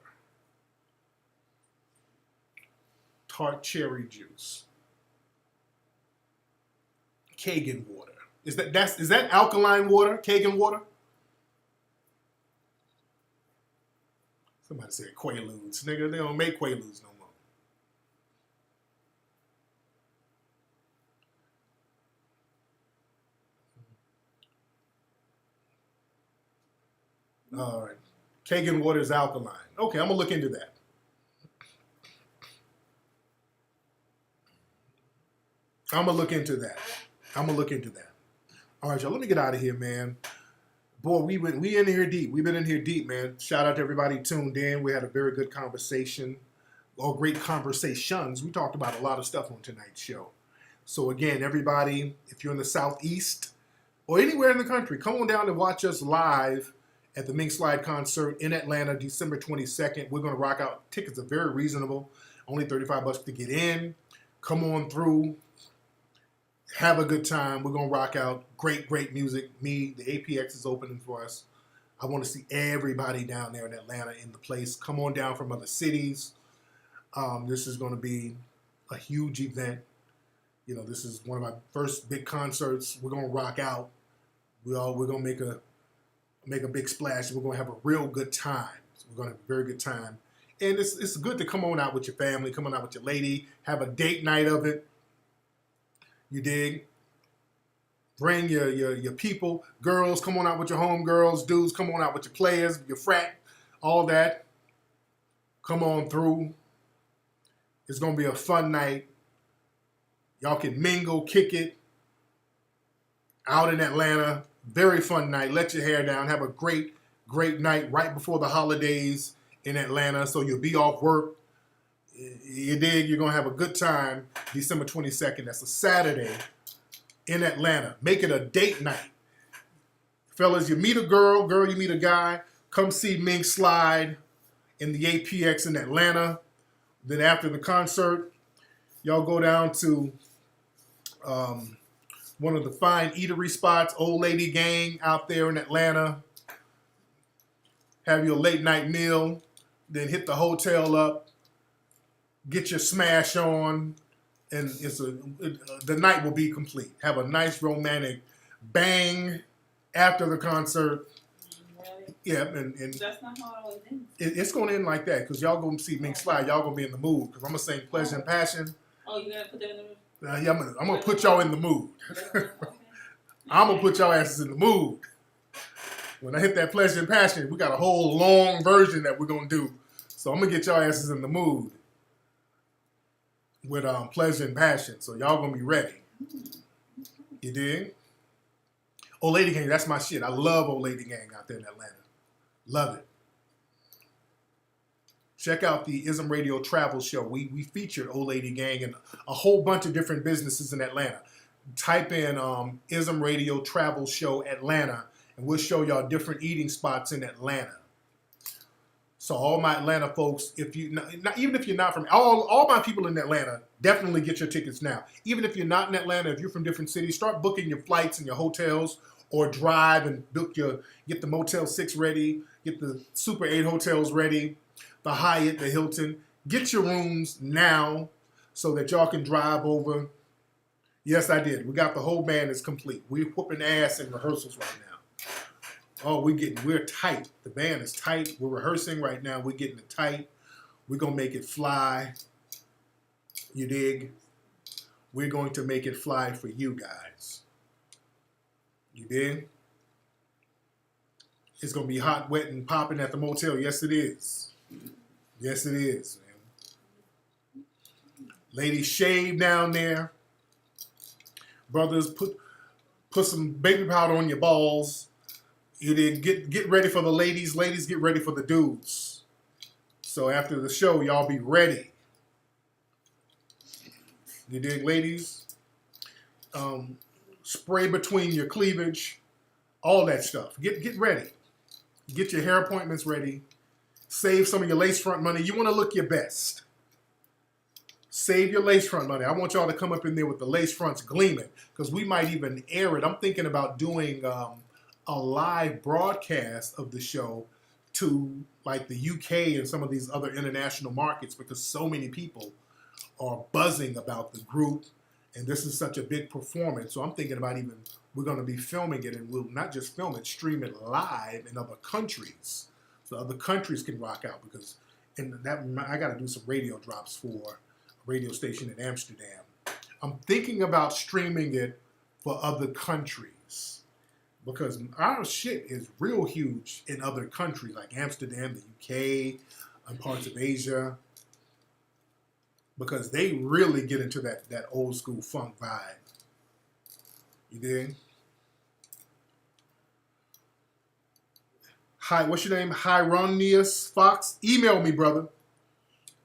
Tart cherry juice. Kagan water. Is that alkaline water? Kagan water? Somebody said Quaaludes. Nigga, they don't make Quaaludes no more. All right. Kagan water is alkaline. Okay, I'm going to look into that. I'm going to look into that. All right, y'all, let me get out of here, man. Boy, we in here deep. We've been in here deep, man. Shout out to everybody tuned in. We had a very good conversation, or great conversations. We talked about a lot of stuff on tonight's show. So again, everybody, if you're in the Southeast or anywhere in the country, come on down and watch us live at the Mink Slide concert in Atlanta, December 22nd. We're going to rock out. Tickets are very reasonable, only $35 to get in. Come on through. Have a good time. We're going to rock out. Great, great music. The APX is opening for us. I want to see everybody down there in Atlanta in the place. Come on down from other cities. This is going to be a huge event. You know, this is one of my first big concerts. We're going to rock out. We're going to make a big splash. We're going to have a real good time. So we're going to have a very good time. And it's good to come on out with your family, come on out with your lady, have a date night of it. You dig? Bring your people, girls, come on out with your homegirls, dudes, come on out with your players, your frat, all that. Come on through. It's going to be a fun night. Y'all can mingle, kick it out in Atlanta. Very fun night. Let your hair down. Have a great, great night right before the holidays in Atlanta. So you'll be off work. You dig? You're going to have a good time December 22nd. That's a Saturday in Atlanta. Make it a date night. Fellas, you meet a girl, you meet a guy, come see Mink Slide in the APX in Atlanta. Then after the concert, y'all go down to one of the fine eatery spots, Old Lady Gang out there in Atlanta. Have your late night meal, then hit the hotel up. Get your smash on, and the night will be complete. Have a nice romantic bang after the concert. Really? Yeah, and That's not how it always ends. it's going to end like that because y'all going to see Mink Slide. Y'all going to be in the mood because I'm going to sing Pleasure and Passion. Oh, you got to put that in the mood? Yeah, I'm going to put y'all in the mood. Okay. I'm going to put y'all asses in the mood. When I hit that Pleasure and Passion, we got a whole long version that we're going to do. So I'm going to get y'all asses in the mood with Pleasure and Passion. So y'all gonna be ready. You dig? Old Lady Gang, that's my shit. I love Old Lady Gang out there in Atlanta. Love it. Check out the Ism Radio Travel Show. We featured Old Lady Gang and a whole bunch of different businesses in Atlanta. Type in Ism Radio Travel Show Atlanta, and we'll show y'all different eating spots in Atlanta. So all my Atlanta folks, even if you're not from, all my people in Atlanta, definitely get your tickets now. Even if you're not in Atlanta, if you're from different cities, start booking your flights and your hotels, or drive and get the Motel 6 ready, get the Super 8 hotels ready, the Hyatt, the Hilton. Get your rooms now so that y'all can drive over. Yes, I did. We got the whole band is complete. We're whooping ass in rehearsals right now. Oh, we're tight. The band is tight. We're rehearsing right now. We're getting it tight. We're going to make it fly. You dig? We're going to make it fly for you guys. You dig? It's going to be hot, wet, and popping at the motel. Yes, it is. Yes, it is, man. Ladies, shave down there. Brothers, put some baby powder on your balls. You did get ready for the ladies. Ladies, get ready for the dudes. So after the show, y'all be ready. You dig, ladies? Spray between your cleavage, all that stuff. Get ready. Get your hair appointments ready. Save some of your lace front money. You want to look your best. Save your lace front money. I want y'all to come up in there with the lace fronts gleaming because we might even air it. I'm thinking about doing a live broadcast of the show to like the UK and some of these other international markets because so many people are buzzing about the group and this is such a big performance. So I'm thinking about we're going to be filming it and we'll not just film it, stream it live in other countries so other countries can rock out because I got to do some radio drops for a radio station in Amsterdam. I'm thinking about streaming it for other countries because our shit is real huge in other countries like Amsterdam, the UK, and parts of Asia because they really get into that old school funk vibe. You dig? Hi, what's your name? Hieronius Fox? Email me, brother.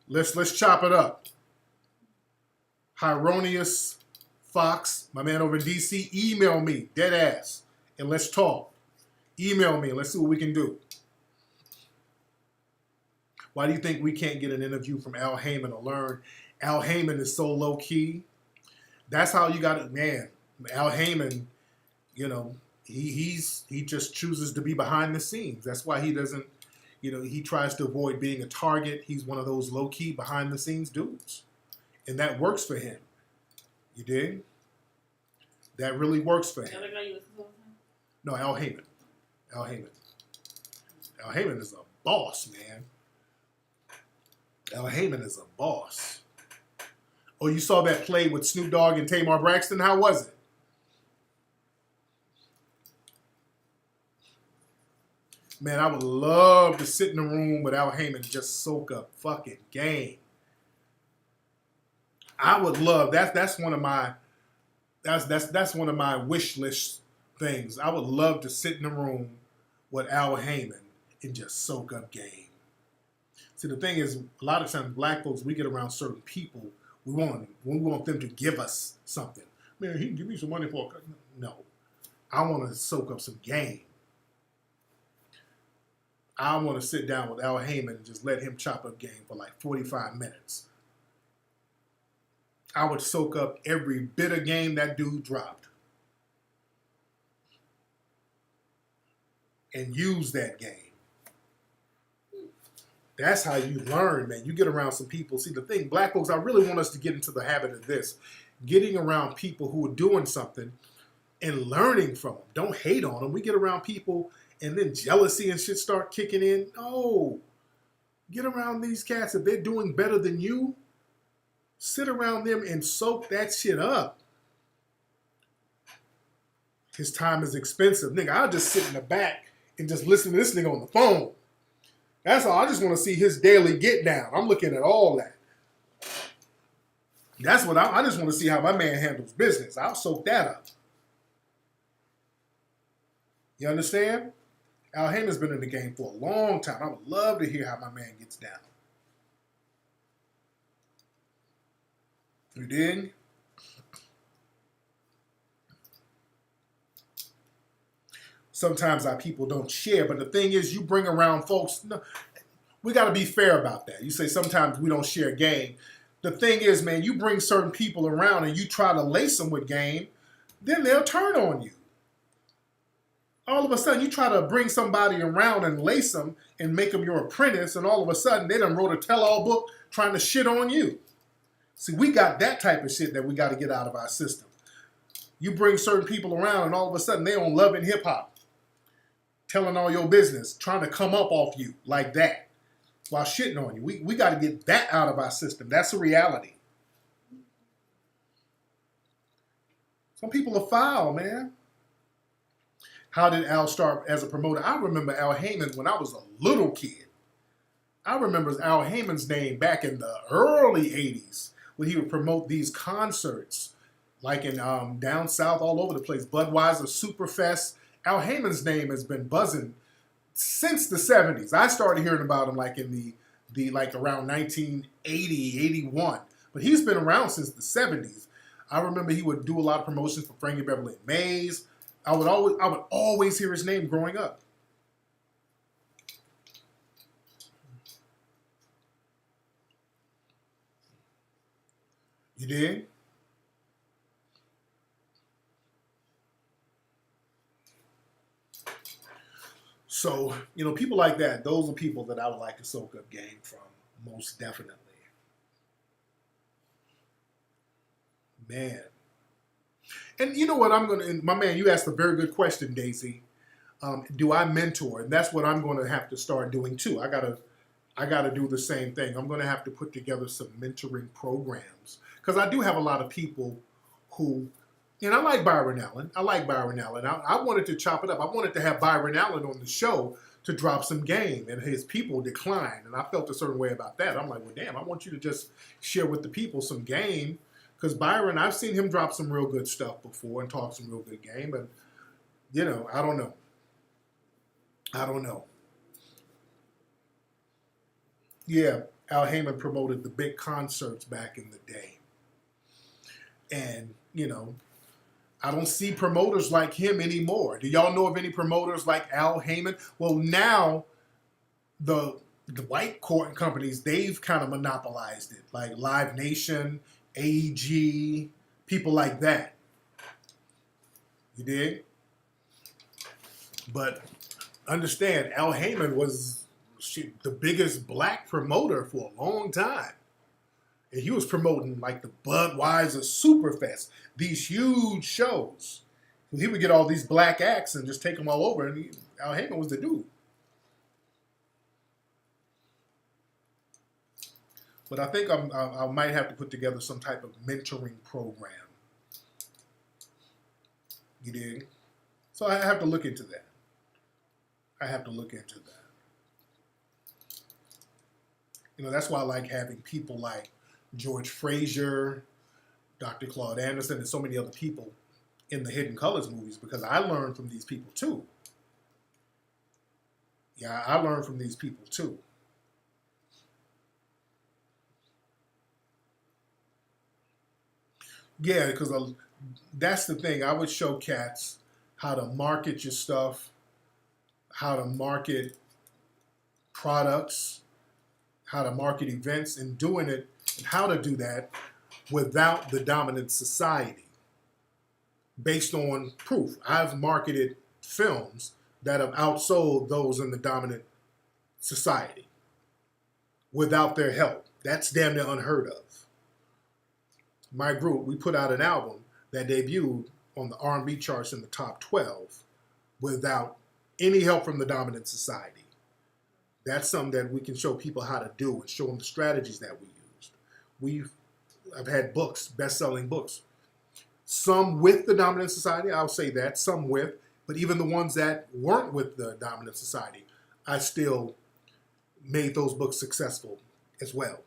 Let's chop it up. Hieronius Fox, my man over in DC, email me, dead ass, and let's talk. Email me and let's see what we can do. Why do you think we can't get an interview from Al Heyman to learn? Al Heyman is so low key. That's how you got it, man. Al Heyman, you know, he just chooses to be behind the scenes. That's why he doesn't, you know, he tries to avoid being a target. He's one of those low key behind the scenes dudes. And that works for him. You dig? That really works for him. No, Al Heyman. Al Heyman. Al Heyman is a boss, man. Al Heyman is a boss. Oh, you saw that play with Snoop Dogg and Tamar Braxton? How was it? Man, I would love to sit in a room with Al Heyman and just soak up fucking game. I would love that's one of my wish list things. I would love to sit in a room with Al Heyman and just soak up game. See, the thing is, a lot of times black folks, we get around certain people, we want them to give us something. Man, he can give me some money for a... No. I want to soak up some game. I want to sit down with Al Heyman and just let him chop up game for like 45 minutes. I would soak up every bit of game that dude dropped. And use that game. That's how you learn, man. You get around some people. See, the thing, black folks, I really want us to get into the habit of this. Getting around people who are doing something and learning from them. Don't hate on them. We get around people and then jealousy and shit start kicking in. No. Get around these cats. If they're doing better than you, sit around them and soak that shit up. His time is expensive. Nigga, I'll just sit in the back and just listen to this nigga on the phone. That's all. I just want to see his daily get down. I'm looking at all that. That's what I just want to see how my man handles business. I'll soak that up. You understand? Al Heyman's been in the game for a long time. I would love to hear how my man gets down. You dig? Sometimes our people don't share, but the thing is, you bring around folks. No, we got to be fair about that. You say sometimes we don't share game. The thing is, man, you bring certain people around and you try to lace them with game, then they'll turn on you. All of a sudden, you try to bring somebody around and lace them and make them your apprentice, and all of a sudden, they done wrote a tell-all book trying to shit on you. See, we got that type of shit that we got to get out of our system. You bring certain people around, and all of a sudden, they on Love and Hip Hop, telling all your business, trying to come up off you like that while shitting on you. We got to get that out of our system. That's a reality. Some people are foul, man. How did Al start as a promoter? I remember Al Heyman when I was a little kid. I remember Al Heyman's name back in the early 80s when he would promote these concerts like in down south all over the place. Budweiser Superfest Al Heyman's name has been buzzing since the 70s. I started hearing about him like in the like around 1980, 81. But he's been around since the 70s. I remember he would do a lot of promotions for Frankie Beverly and Mays. I would always hear his name growing up. You did? So, people like that, those are people that I would like to soak up game from, most definitely. Man. And you know what my man, you asked a very good question, Daisy. Do I mentor? And that's what I'm going to have to start doing too. I gotta do the same thing. I'm going to have to put together some mentoring programs because I do have a lot of people who, and I like Byron Allen. I wanted to chop it up. I wanted to have Byron Allen on the show to drop some game, and his people declined. And I felt a certain way about that. I'm like, well, damn, I want you to just share with the people some game. Because Byron, I've seen him drop some real good stuff before and talk some real good game. But, I don't know. Yeah, Al Heyman promoted the big concerts back in the day. And, I don't see promoters like him anymore. Do y'all know of any promoters like Al Heyman? Well, now the white court companies, they've kind of monopolized it. Like Live Nation, AEG, people like that. You dig? But understand, Al Heyman was the biggest black promoter for a long time. And he was promoting like the Budweiser Superfest, these huge shows. He would get all these black acts and just take them all over, and Al Heyman was the dude. But I think I might have to put together some type of mentoring program. You dig? So I have to look into that. That's why I like having people like George Frazier, Dr. Claude Anderson, and so many other people in the Hidden Colors movies, because I learned from these people too. Yeah, I learned from these people too. Yeah, because that's the thing. I would show cats how to market your stuff, how to market products, how to market events, and how to do that without the dominant society. Based on proof. I've marketed films that have outsold those in the dominant society without their help. That's damn near unheard of. My group, we put out an album that debuted on the R&B charts in the top 12 without any help from the dominant society. That's something that we can show people how to do and show them the strategies that we used. I've had books, best-selling books. Some with the dominant society, I'll say that, some with, but even the ones that weren't with the dominant society, I still made those books successful as well.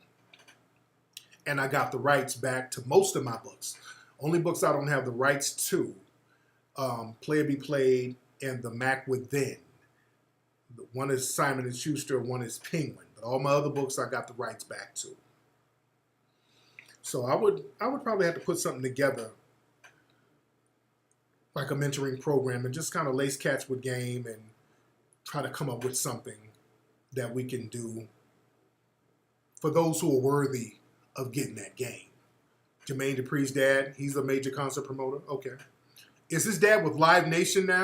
And I got the rights back to most of my books. Only books I don't have the rights to, Player Be Played and The Mac Within. One is Simon & Schuster, one is Penguin. But all my other books I got the rights back to. So I would probably have to put something together, like a mentoring program, and just kind of lace cats with game and try to come up with something that we can do for those who are worthy of getting that game. Jermaine Dupri's dad, he's a major concert promoter. Okay. Is his dad with Live Nation now?